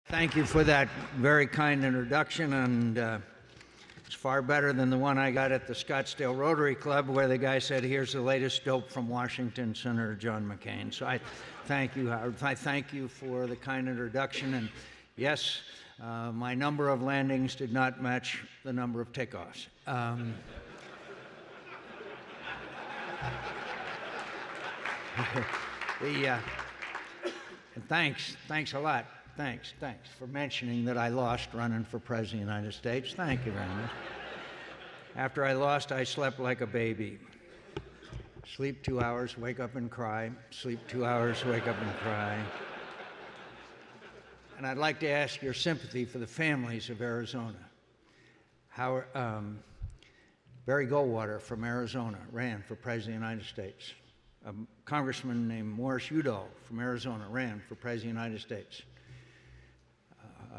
Thank you for that very kind introduction, and it's far better than the one I got at the Scottsdale Rotary Club where the guy said, "Here's the latest dope from Washington, Senator John McCain." So I thank you, Howard. I thank you for the kind introduction, and yes, my number of landings did not match the number of takeoffs. And thanks a lot. Thanks for mentioning that I lost running for President of the United States. Thank you very much. After I lost, I slept like a baby. Sleep 2 hours, wake up and cry. Sleep 2 hours, wake up and cry. And I'd like to ask your sympathy for the families of Arizona. Barry Goldwater from Arizona ran for President of the United States. A congressman named Morris Udall from Arizona ran for President of the United States.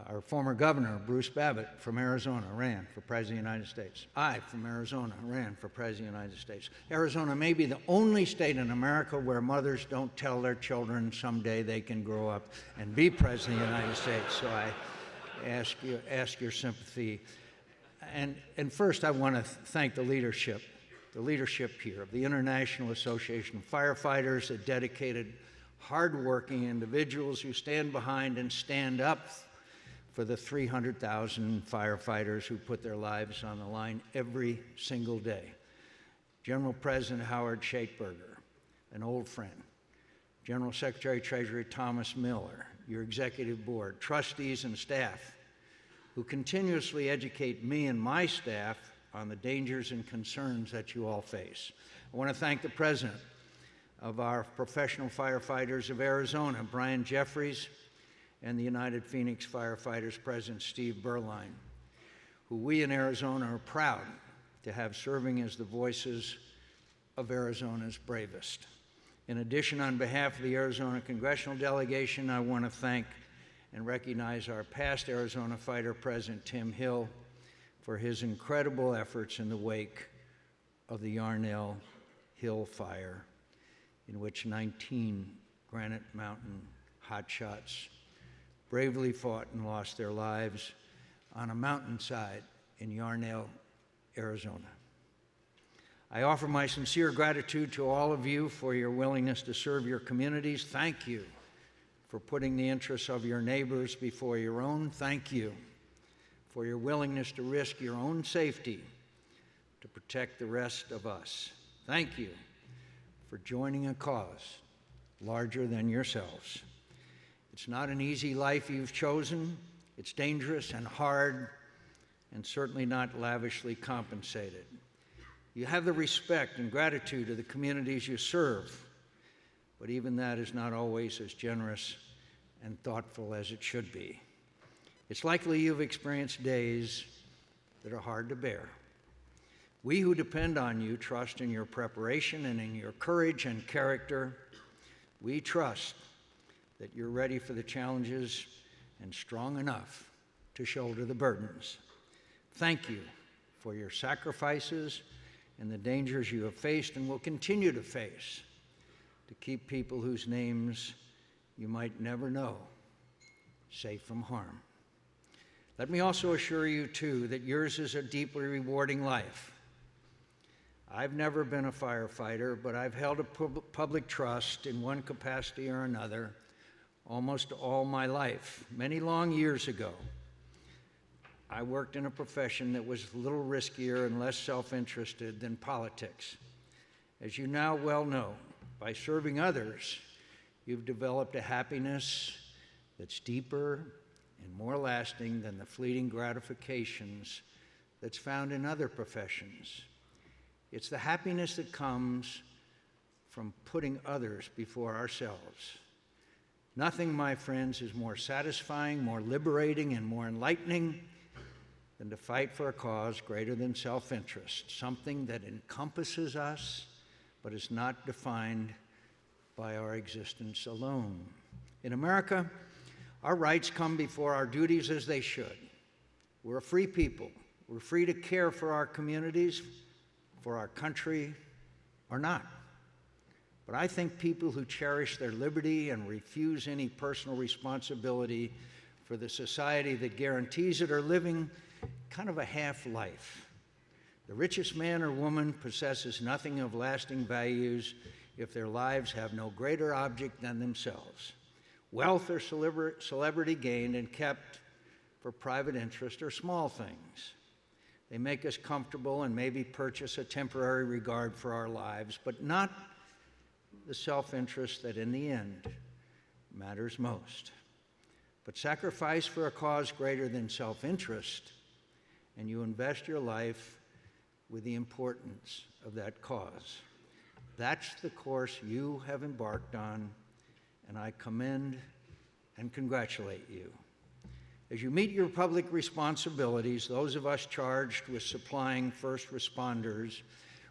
Our former governor, Bruce Babbitt from Arizona, ran for President of the United States. I, from Arizona, ran for President of the United States. Arizona may be the only state in America where mothers don't tell their children someday they can grow up and be President of the United States. So I ask your sympathy. And first, I want to thank the leadership here of the International Association of Firefighters, the dedicated, hardworking individuals who stand behind and stand up for the 300,000 firefighters who put their lives on the line every single day. General President Howard Shakeberger, an old friend. General Secretary Treasury Thomas Miller, your executive board, trustees and staff who continuously educate me and my staff on the dangers and concerns that you all face. I want to thank the president of our Professional Firefighters of Arizona, Brian Jeffries, and the United Phoenix Firefighters President Steve Berline, who we in Arizona are proud to have serving as the voices of Arizona's bravest. In addition, on behalf of the Arizona Congressional Delegation, I want to thank and recognize our past Arizona Fighter President Tim Hill for his incredible efforts in the wake of the Yarnell Hill fire, in which 19 Granite Mountain hotshots bravely fought and lost their lives on a mountainside in Yarnell, Arizona. I offer my sincere gratitude to all of you for your willingness to serve your communities. Thank you for putting the interests of your neighbors before your own. Thank you for your willingness to risk your own safety to protect the rest of us. Thank you for joining a cause larger than yourselves. It's not an easy life you've chosen. It's dangerous and hard, and certainly not lavishly compensated. You have the respect and gratitude of the communities you serve, but even that is not always as generous and thoughtful as it should be. It's likely you've experienced days that are hard to bear. We who depend on you trust in your preparation and in your courage and character. We trust that you're ready for the challenges and strong enough to shoulder the burdens. Thank you for your sacrifices and the dangers you have faced and will continue to face to keep people whose names you might never know safe from harm. Let me also assure you, too, that yours is a deeply rewarding life. I've never been a firefighter, but I've held a public trust in one capacity or another almost all my life. Many long years ago, I worked in a profession that was a little riskier and less self-interested than politics. As you now well know, by serving others, you've developed a happiness that's deeper and more lasting than the fleeting gratifications that's found in other professions. It's the happiness that comes from putting others before ourselves. Nothing, my friends, is more satisfying, more liberating, and more enlightening than to fight for a cause greater than self-interest, something that encompasses us but is not defined by our existence alone. In America, our rights come before our duties as they should. We're a free people. We're free to care for our communities, for our country, or not. But I think people who cherish their liberty and refuse any personal responsibility for the society that guarantees it are living kind of a half-life. The richest man or woman possesses nothing of lasting values if their lives have no greater object than themselves. Wealth or celebrity gained and kept for private interest are small things. They make us comfortable and maybe purchase a temporary regard for our lives, but not the self-interest that in the end matters most. But sacrifice for a cause greater than self-interest, and you invest your life with the importance of that cause. That's the course you have embarked on, and I commend and congratulate you. As you meet your public responsibilities, those of us charged with supplying first responders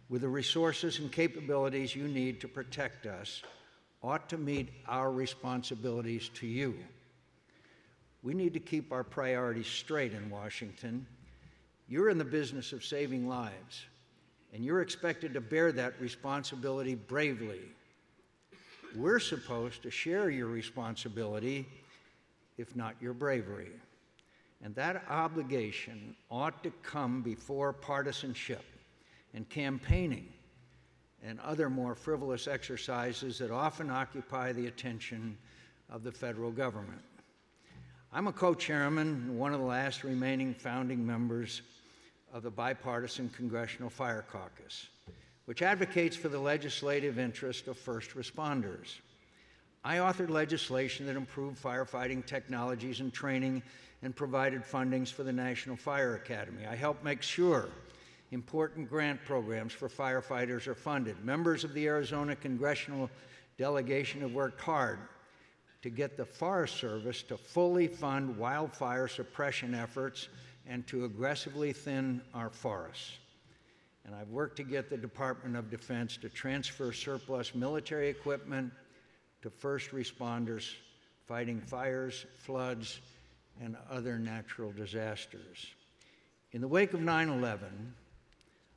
with the resources and capabilities you need to protect us ought to meet our responsibilities to you. We need to keep our priorities straight in Washington. You're in the business of saving lives, and you're expected to bear that responsibility bravely. We're supposed to share your responsibility, if not your bravery. And that obligation ought to come before partisanship and campaigning and other more frivolous exercises that often occupy the attention of the federal government. I'm a co-chairman and one of the last remaining founding members of the Bipartisan Congressional Fire Caucus, which advocates for the legislative interest of first responders. I authored legislation that improved firefighting technologies and training and provided fundings for the National Fire Academy. I helped make sure important grant programs for firefighters are funded. Members of the Arizona congressional delegation have worked hard to get the Forest Service to fully fund wildfire suppression efforts and to aggressively thin our forests. And I've worked to get the Department of Defense to transfer surplus military equipment to first responders fighting fires, floods, and other natural disasters. In the wake of 9/11,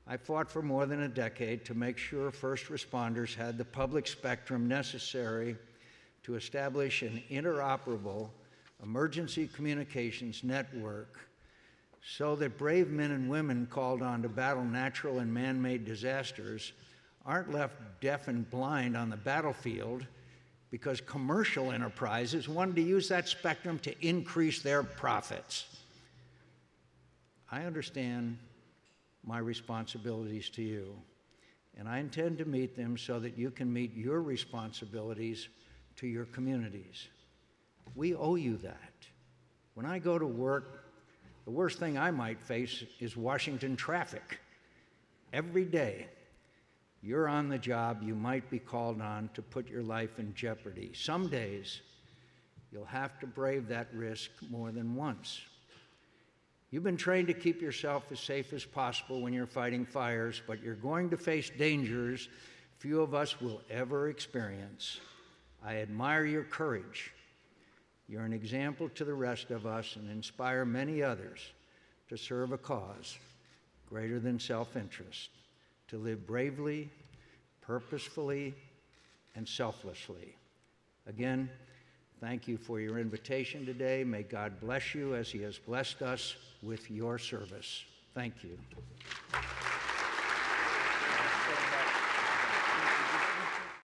I fought for more than a decade to make sure first responders had the public spectrum necessary to establish an interoperable emergency communications network so that brave men and women called on to battle natural and man-made disasters aren't left deaf and blind on the battlefield because commercial enterprises wanted to use that spectrum to increase their profits. I understand my responsibilities to you, and I intend to meet them so that you can meet your responsibilities to your communities. We owe you that. When I go to work, the worst thing I might face is Washington traffic. Every day, you're on the job, you might be called on to put your life in jeopardy. Some days, you'll have to brave that risk more than once. You've been trained to keep yourself as safe as possible when you're fighting fires, but you're going to face dangers few of us will ever experience. I admire your courage. You're an example to the rest of us and inspire many others to serve a cause greater than self-interest, to live bravely, purposefully, and selflessly. Again, thank you for your invitation today. May God bless you as He has blessed us with your service. Thank you.